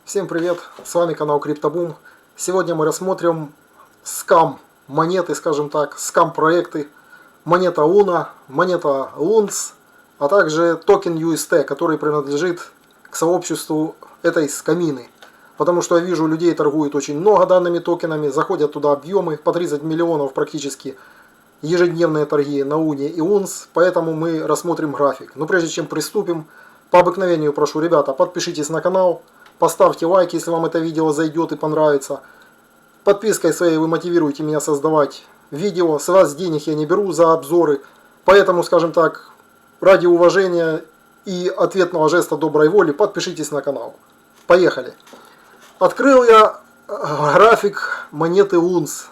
Всем привет, с вами канал CryptoBoom. Сегодня мы рассмотрим скам монеты, скажем так, скам проекты. Монета Luna, монета LUNS, а также токен UST, который принадлежит к сообществу этой скамины. Потому что я вижу, людей торгуют очень много данными токенами, заходят туда объемы, по 30 миллионов практически ежедневные торги на Луне и LUNS, поэтому мы рассмотрим график. Но прежде чем приступим, по обыкновению прошу, ребята, подпишитесь на канал. Поставьте лайк, если вам это видео зайдет и понравится. Подпиской своей вы мотивируете меня создавать видео. С вас денег я не беру за обзоры. Поэтому, скажем так, ради уважения и ответного жеста доброй воли, подпишитесь на канал. Поехали. Открыл я график монеты LUNS.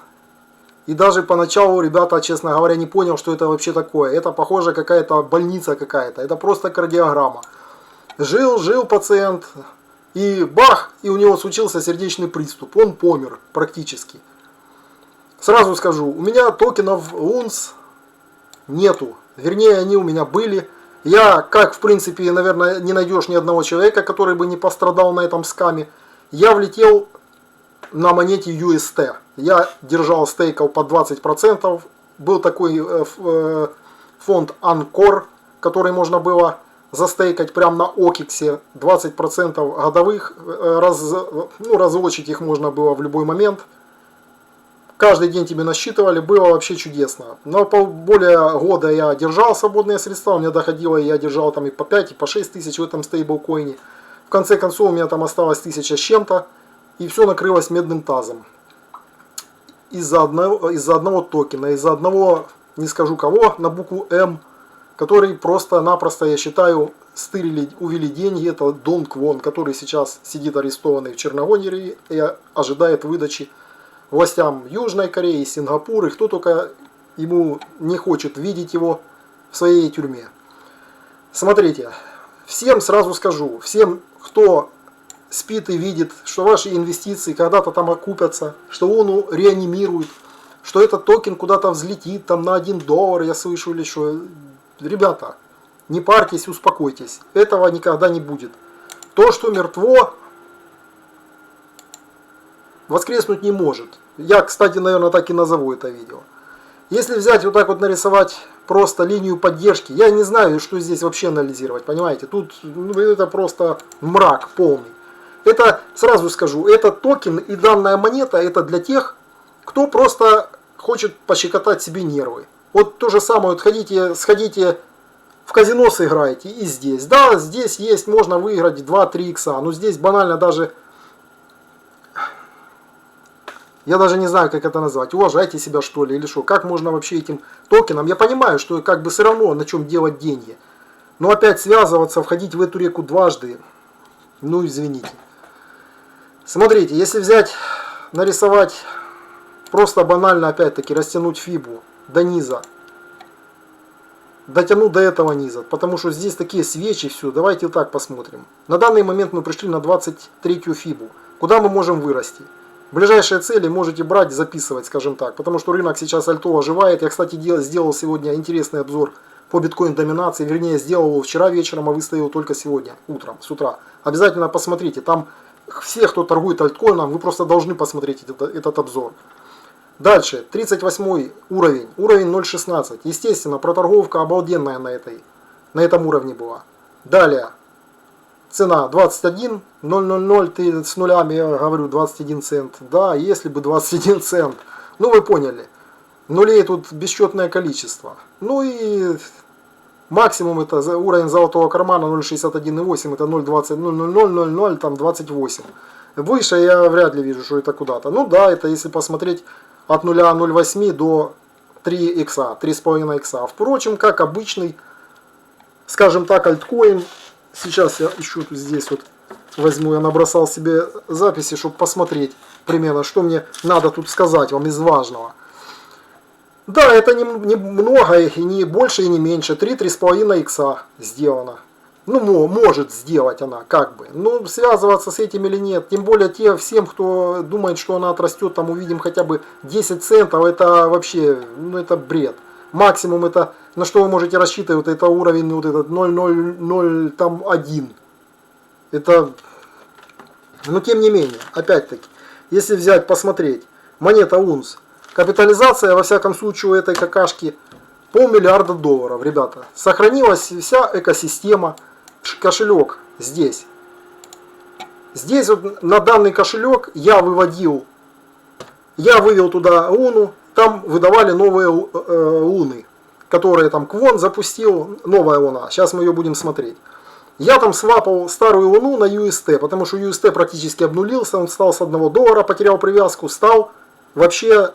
И даже поначалу, ребята, честно говоря, не понял, что это вообще такое. Это, похоже, какая-то больница какая-то. Это просто кардиограмма. Жил пациент. И бах, и у него случился сердечный приступ. Он помер практически. Сразу скажу, у меня токенов LUNS нету. Вернее, они у меня были. Я, как в принципе, наверное, не найдешь ни одного человека, который бы не пострадал на этом скаме. Я влетел на монете UST. Я держал, стейкал по 20%. Был такой фонд Анкор, который можно было застейкать прямо на Окиксе. 20% годовых, разлочить их можно было в любой момент. Каждый день тебе насчитывали, было вообще чудесно. Но более года я держал свободные средства, у меня доходило, я держал там и по 5, и по 6 тысяч в этом стейблкоине. В конце концов у меня там осталось 1000 с чем-то, и все накрылось медным тазом. Из-за одного токена, из-за одного, не скажу кого, на букву М, который просто-напросто, я считаю, стырили, увели деньги. Это Дон Квон, который сейчас сидит арестованный в Черногории и ожидает выдачи властям Южной Кореи, Сингапура, и кто только ему не хочет видеть его в своей тюрьме. Смотрите, всем сразу скажу, всем, кто спит и видит, что ваши инвестиции когда-то там окупятся, что Луну реанимируют, что этот токен куда-то взлетит там на $1, я слышу, или что. Ребята, не парьтесь, успокойтесь. Этого никогда не будет. То, что мертво, воскреснуть не может. Я, кстати, наверное, так и назову это видео. Если взять вот так вот нарисовать просто линию поддержки, я не знаю, что здесь вообще анализировать, понимаете? Тут это просто мрак полный. Это, сразу скажу, это токен и данная монета, это для тех, кто просто хочет пощекотать себе нервы. Вот то же самое, вот сходите в казино, сыграете и здесь. Да, здесь есть, можно выиграть 2-3 икса, но здесь банально даже, я даже не знаю, как это назвать, уважайте себя что ли, или что, как можно вообще этим токеном, я понимаю, что как бы все равно на чем делать деньги, но опять связываться, входить в эту реку дважды, ну извините. Смотрите, если взять, нарисовать, просто банально опять-таки растянуть фибу до низа, дотяну до этого низа, потому что здесь такие свечи, все, давайте так посмотрим. На данный момент мы пришли на 23-ю фибу, куда мы можем вырасти. Ближайшие цели можете брать, записывать, скажем так, потому что рынок сейчас альто оживает. Я, кстати, сделал сегодня интересный обзор по биткоин-доминации, вернее, сделал его вчера вечером, а выставил только сегодня, утром, с утра. Обязательно посмотрите, там все, кто торгует альткоином, вы просто должны посмотреть этот обзор. Дальше, 38 уровень, уровень 0.16. Естественно, проторговка обалденная на этом уровне была. Далее, цена 21.000, ты с нулями, я говорю, 21 цент. Да, если бы 21 цент. Ну, вы поняли. Нулей тут бесчетное количество. Ну и максимум это уровень золотого кармана 0.61.8, это 0.20, там 28. Выше я вряд ли вижу, что это куда-то. Ну да, это если посмотреть от 0.08 до 3 икса, 3,5 икса. Впрочем, как обычный, скажем так, альткоин. Сейчас я еще тут здесь вот возьму, я набросал себе записи, чтобы посмотреть примерно, что мне надо тут сказать вам из важного. Да, это не много, и не больше, и не меньше. 3-3,5 икса сделано. Ну, может сделать она, как бы. Ну, связываться с этим или нет. Тем более всем, кто думает, что она отрастет, там увидим хотя бы 10 центов, это вообще, ну, это бред. Максимум это, на что вы можете рассчитывать, это уровень вот этот 0,001. Это Но тем не менее, опять-таки, если взять, посмотреть, монета УНС, капитализация, во всяком случае, у этой какашки $500 миллиарда, ребята. Сохранилась вся экосистема, кошелек здесь. Здесь вот на данный кошелек я вывел туда УНу, там выдавали новые УНы, которые там Квон запустил, новая УНа, сейчас мы ее будем смотреть. Я там свапал старую УНу на UST, потому что UST практически обнулился, он стал с $1, потерял привязку, стал вообще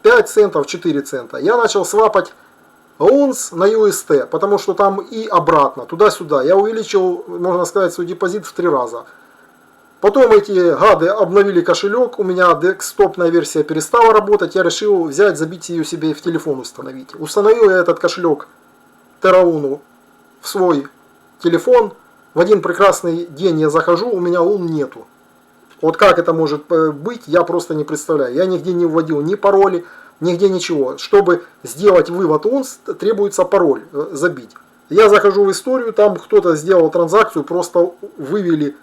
5 центов, 4 цента. Я начал свапать УНС на UST, потому что там и обратно, туда-сюда. Я увеличил, можно сказать, свой депозит в 3 раза. Потом эти гады обновили кошелек, у меня десктопная версия перестала работать, я решил взять, забить ее себе в телефон установить. Установил я этот кошелек TerraUNU в свой телефон, в один прекрасный день я захожу, у меня УН нету. Вот как это может быть, я просто не представляю. Я нигде не вводил ни пароли, нигде ничего. Чтобы сделать вывод УНС, требуется пароль забить. Я захожу в историю, там кто-то сделал транзакцию, просто вывели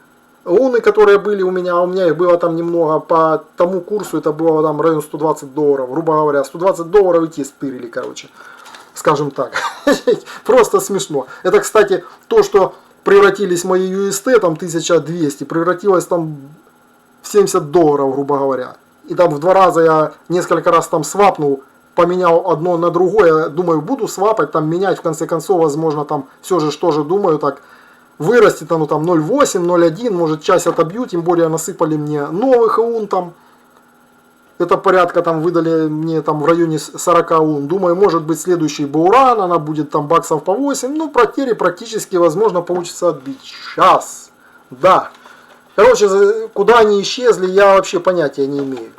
УНы, которые были у меня их было там немного, по тому курсу это было там район $120, грубо говоря, $120 идти стырили, короче, скажем так. Просто смешно. Это, кстати, то, что превратились мои UST, там 1200, превратилось там в $70, грубо говоря. И там в 2 раза я несколько раз там свапнул, поменял одно на другое, думаю, буду свапать, там менять, в конце концов, возможно, там все же, что же думаю, так, вырастет оно там 0,8, 0,1, может часть отобью, тем более насыпали мне новых УН там. Это порядка там выдали мне там в районе 40 УН. Думаю, может быть следующий Бауран, она будет там баксов по 8. Ну, потери практически возможно получится отбить. Сейчас. Да. Короче, куда они исчезли, я вообще понятия не имею.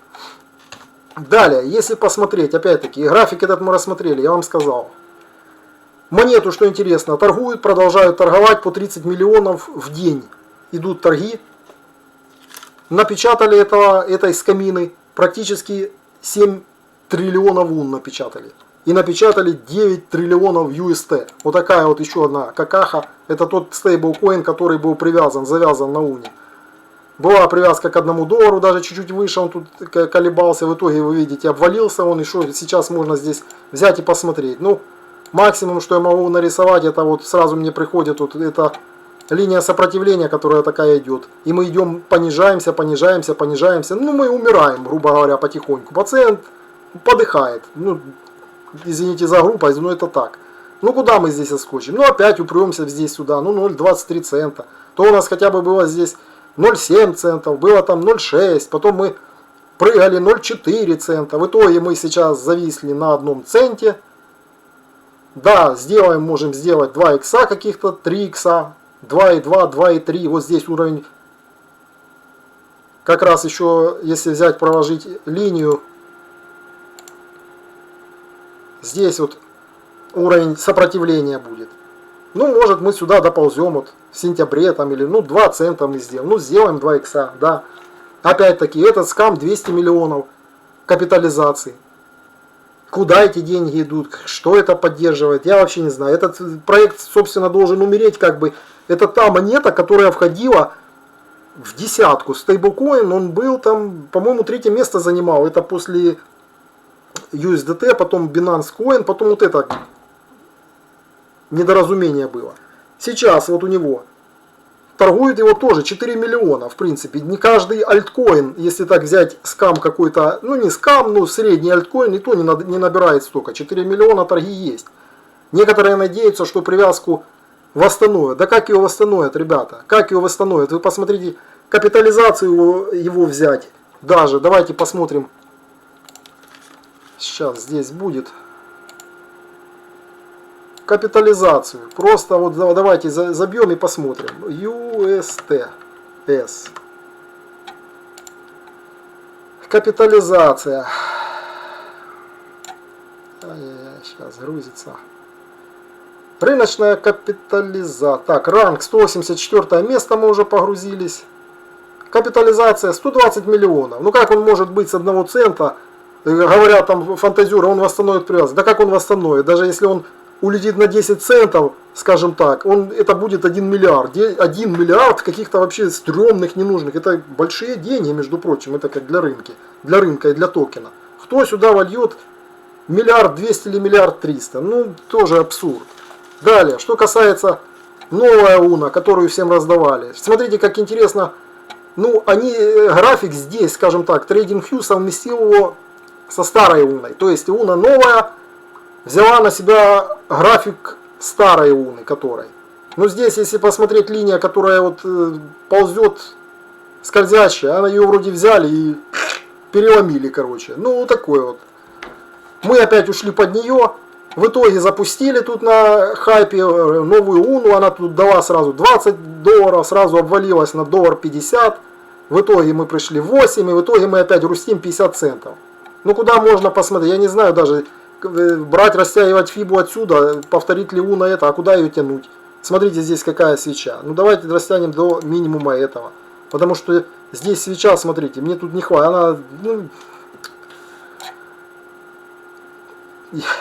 Далее, если посмотреть, опять-таки, график этот мы рассмотрели, я вам сказал. Монету, что интересно, торгуют, продолжают торговать по 30 миллионов в день. Идут торги. Напечатали этой скамины практически 7 триллионов УН напечатали. И напечатали 9 триллионов UST. Вот такая вот еще одна какаха. Это тот стейблкоин, который был завязан на УНе. Была привязка к $1, даже чуть-чуть выше он тут колебался. В итоге, вы видите, обвалился он. И что сейчас можно здесь взять и посмотреть. Ну, максимум, что я могу нарисовать, это вот сразу мне приходит вот эта линия сопротивления, которая такая идет. И мы идем, понижаемся, понижаемся, понижаемся. Ну, мы умираем, грубо говоря, потихоньку. Пациент подыхает. Ну, извините за грубость, но это так. Ну, куда мы здесь отскочим? Ну, опять упремся здесь сюда. Ну, 0,23 цента. То у нас хотя бы было здесь 0,7 центов, было там 0,6. Потом мы прыгали 0,4 цента. В итоге мы сейчас зависли на 1 центе. Да, можем сделать 2 икса каких-то, 3 икса, 2,2, 2,3. Вот здесь уровень, как раз еще, если взять, проложить линию, здесь вот уровень сопротивления будет. Ну, может, мы сюда доползем вот в сентябре там, или, ну, 2 цента мы сделаем. Ну, сделаем 2 икса, да. Опять-таки, этот скам 200 миллионов капитализации. Куда эти деньги идут, что это поддерживает, я вообще не знаю. Этот проект, собственно, должен умереть, как бы. Это та монета, которая входила в десятку. Стейблкоин, он был там, по-моему, 3-е место занимал. Это после USDT, потом Binance Coin, потом вот это недоразумение было. Сейчас вот у него торгует его тоже 4 миллиона, в принципе. Не каждый альткоин, если так взять скам какой-то, ну не скам, но средний альткоин, и то не набирает столько. 4 миллиона торги есть. Некоторые надеются, что привязку восстановят. Да как его восстановят, ребята? Как его восстановят? Вы посмотрите, капитализацию его взять. Даже, давайте посмотрим. Сейчас здесь будет. Капитализацию. Просто вот давайте забьем и посмотрим. USTS. Капитализация. Сейчас грузится. Рыночная капитализация. Так, ранг 184 место мы уже погрузились. Капитализация 120 миллионов. Ну как он может быть с 1 цента? Говорят там фантазеры, он восстановит привязку. Да как он восстановит? Даже если он улетит на 10 центов, скажем так, это будет 1 миллиард. 1 миллиард каких-то вообще стрёмных, ненужных. Это большие деньги, между прочим, это как для рынка и для токена. Кто сюда вольет миллиард 200 или миллиард 300? Ну, тоже абсурд. Далее, что касается новая УНА, которую всем раздавали. Смотрите, как интересно. Ну, график здесь, скажем так, TradingView совместил его со старой УНой. То есть УНа новая взяла на себя график старой УНы, которой. Но здесь, если посмотреть, линия, которая вот ползет скользящая, она ее вроде взяли и переломили, короче. Ну, вот такой вот. Мы опять ушли под нее. В итоге запустили тут на хайпе новую УНу. Она тут дала сразу $20, сразу обвалилась на $1.50. В итоге мы пришли в 8, и в итоге мы опять грустим 50 центов. Ну, куда можно посмотреть? Я не знаю даже, брать, растягивать фибу отсюда, повторить ли УНа это, а куда ее тянуть? Смотрите, здесь какая свеча. Ну, давайте растянем до минимума этого. Потому что здесь свеча, смотрите, мне тут не хватит. Она, ну,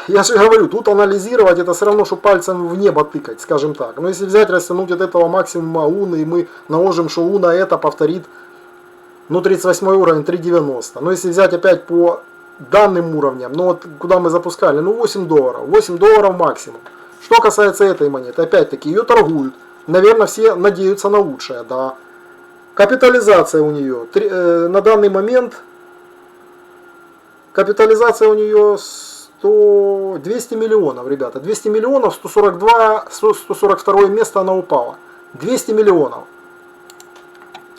я же говорю, тут анализировать это все равно, что пальцем в небо тыкать, скажем так. Но если взять, растянуть от этого максимума УНы, и мы наложим, что УНа это повторит, ну, 38 уровень, 3.90. Но если взять опять по данным уровням, ну вот куда мы запускали, ну $8. $8 максимум. Что касается этой монеты, опять-таки ее торгуют. Наверное, все надеются на лучшее, да. Капитализация у нее на данный момент, капитализация у нее 200 миллионов, ребята. 200 миллионов, 142 место она упала. 200 миллионов.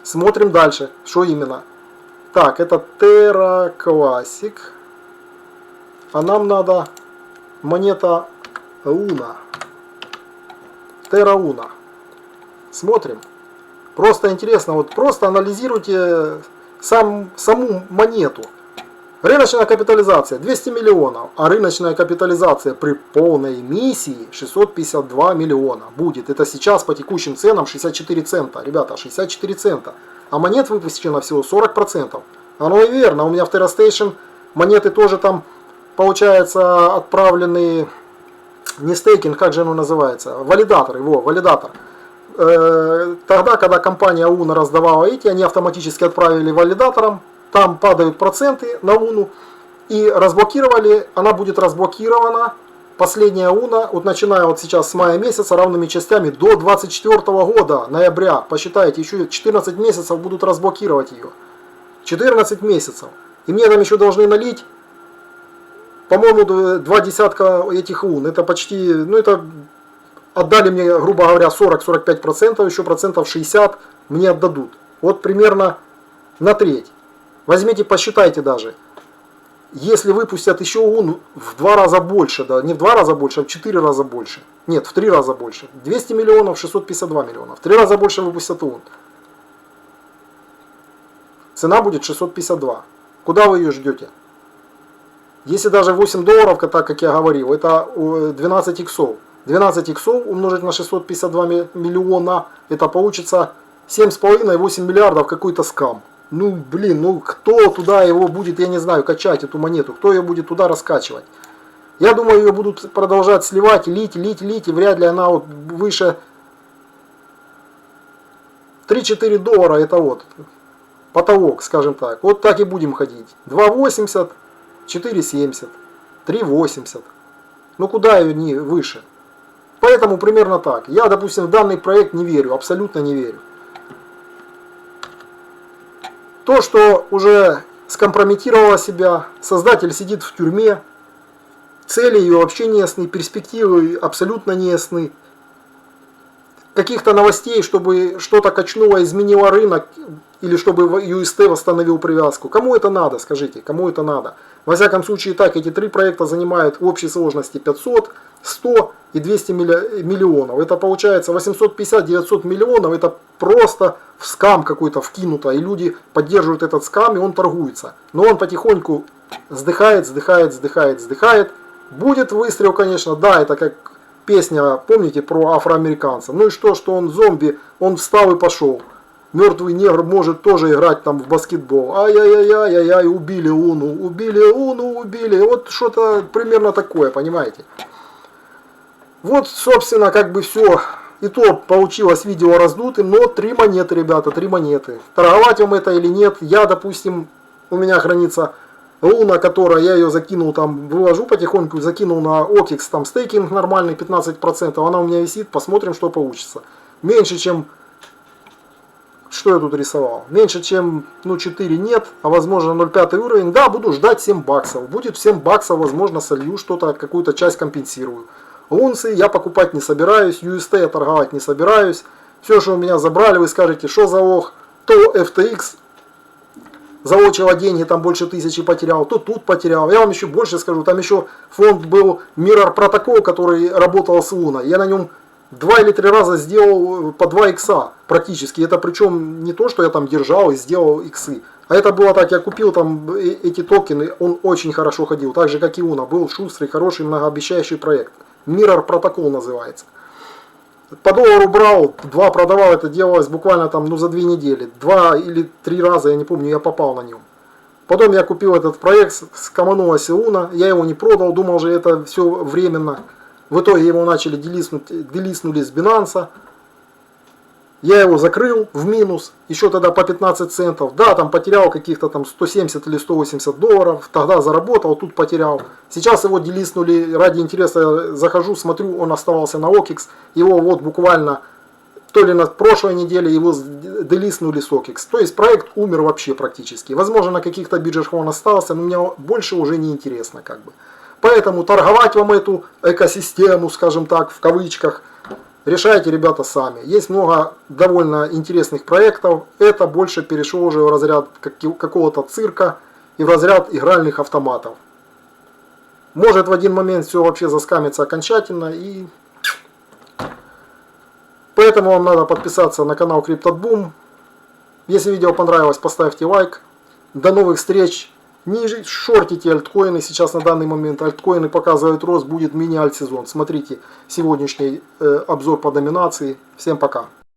Смотрим дальше, что именно. Так, это Terra Classic. А нам надо монета Luna. Terra Luna. Смотрим. Просто интересно, вот просто анализируйте саму монету. Рыночная капитализация 200 миллионов, а рыночная капитализация при полной эмиссии 652 миллиона будет. Это сейчас по текущим ценам 64 цента. Ребята, 64 цента. А монет выпущено всего 40%. Оно и верно. У меня в TerraStation монеты тоже там, получается, отправлены, не стейкинг, как же оно называется? Валидатор. Валидатор. Тогда, когда компания УНА раздавала эти, они автоматически отправили валидаторам. Там падают проценты на УНу. И разблокировали, она будет разблокирована. Последняя УНа, вот начиная вот сейчас с мая месяца, равными частями до 24 года, ноября. Посчитайте, еще 14 месяцев будут разблокировать ее. 14 месяцев. И мне там еще должны налить, по-моему, 2 десятка этих УН. Это почти, ну это отдали мне, грубо говоря, 40-45%, еще процентов 60 мне отдадут. Вот примерно на треть. Возьмите, посчитайте даже. Если выпустят еще УН в 2 раза больше, да, не в 2 раза больше, а в 4 раза больше. Нет, в 3 раза больше. 200 миллионов, 652 миллиона. В 3 раза больше выпустят УН. Цена будет 652. Куда вы ее ждете? Если даже $8, так как я говорил, это 12 иксов. 12 иксов умножить на 652 миллиона, это получится 7,5-8 миллиардов какой-то скам. Ну, блин, ну кто туда его будет, я не знаю, качать эту монету, кто ее будет туда раскачивать? Я думаю, ее будут продолжать сливать, лить, и вряд ли она вот выше $3-4, это вот потолок, скажем так. Вот так и будем ходить. 2,80, 4,70, 3,80. Ну куда ее не выше? Поэтому примерно так. Я, допустим, в данный проект не верю, абсолютно не верю. То, что уже скомпрометировало себя, создатель сидит в тюрьме, цели ее вообще не ясны, перспективы абсолютно не ясны. Каких-то новостей, чтобы что-то качнуло, изменило рынок, или чтобы UST восстановил привязку. Кому это надо, скажите, кому это надо? Во всяком случае, так, эти 3 проекта занимают в общей сложности 500, 100 и 200 миллионов. Это получается 850-900 миллионов, это просто в скам какой-то вкинуто, и люди поддерживают этот скам, и он торгуется. Но он потихоньку сдыхает. Будет выстрел, конечно, да, это как песня, помните, про афроамериканца. Ну и что он зомби, он встал и пошел. Мертвый негр может тоже играть там в баскетбол. Ай-яй-яй-яй-яй, убили УНу. Вот что-то примерно такое, понимаете. Вот, собственно, как бы все. И то получилось видео раздутым, но 3 монеты, ребята, 3 монеты. Торговать вам это или нет, я, допустим, у меня хранится Луна, которая, я ее закинул там, вывожу потихоньку, закинул на OKX, там стейкинг нормальный, 15%, она у меня висит, посмотрим, что получится. Меньше, чем, что я тут рисовал, меньше, чем, ну, 4 нет, а возможно 0,5 уровень, да, буду ждать 7 баксов. Будет 7 баксов, возможно, солью что-то, какую-то часть компенсирую. Унции я покупать не собираюсь, UST я торговать не собираюсь. Все, что у меня забрали, вы скажете, что за ох, то FTX заочила деньги, там больше 1000 потерял, то тут потерял. Я вам еще больше скажу, там еще фонд был Mirror Protocol, который работал с Луной. Я на нем 2 или 3 раза сделал по 2 икса практически. Это причем не то, что я там держал и сделал иксы. А это было так, я купил там эти токены, он очень хорошо ходил, так же как и Луна. Был шустрый, хороший, многообещающий проект. Mirror Protocol называется. По доллару брал, 2 продавал, это делалось буквально там, ну, за 2 недели. 2 или 3 раза, я не помню, я попал на нем. Потом я купил этот проект, скоманулась Луна, я его не продал, думал же это все временно. В итоге его начали делиснули с Binance. Я его закрыл в минус, еще тогда по 15 центов. Да, там потерял каких-то там 170 или 180 долларов. Тогда заработал, тут потерял. Сейчас его делиснули, ради интереса я захожу, смотрю, он оставался на OKX. Его вот буквально, то ли на прошлой неделе его делиснули с OKX. То есть проект умер вообще практически. Возможно, на каких-то биржах он остался, но мне больше уже не интересно как бы. Поэтому торговать вам эту экосистему, скажем так, в кавычках, решайте, ребята, сами. Есть много довольно интересных проектов. Это больше перешло уже в разряд какого-то цирка и в разряд игральных автоматов. Может в один момент все вообще заскамится окончательно. И поэтому вам надо подписаться на канал CryptoBoom. Если видео понравилось, поставьте лайк. До новых встреч. Не шортите альткоины, сейчас на данный момент альткоины показывают рост, будет мини-альт сезон. Смотрите сегодняшний обзор по доминации. Всем пока.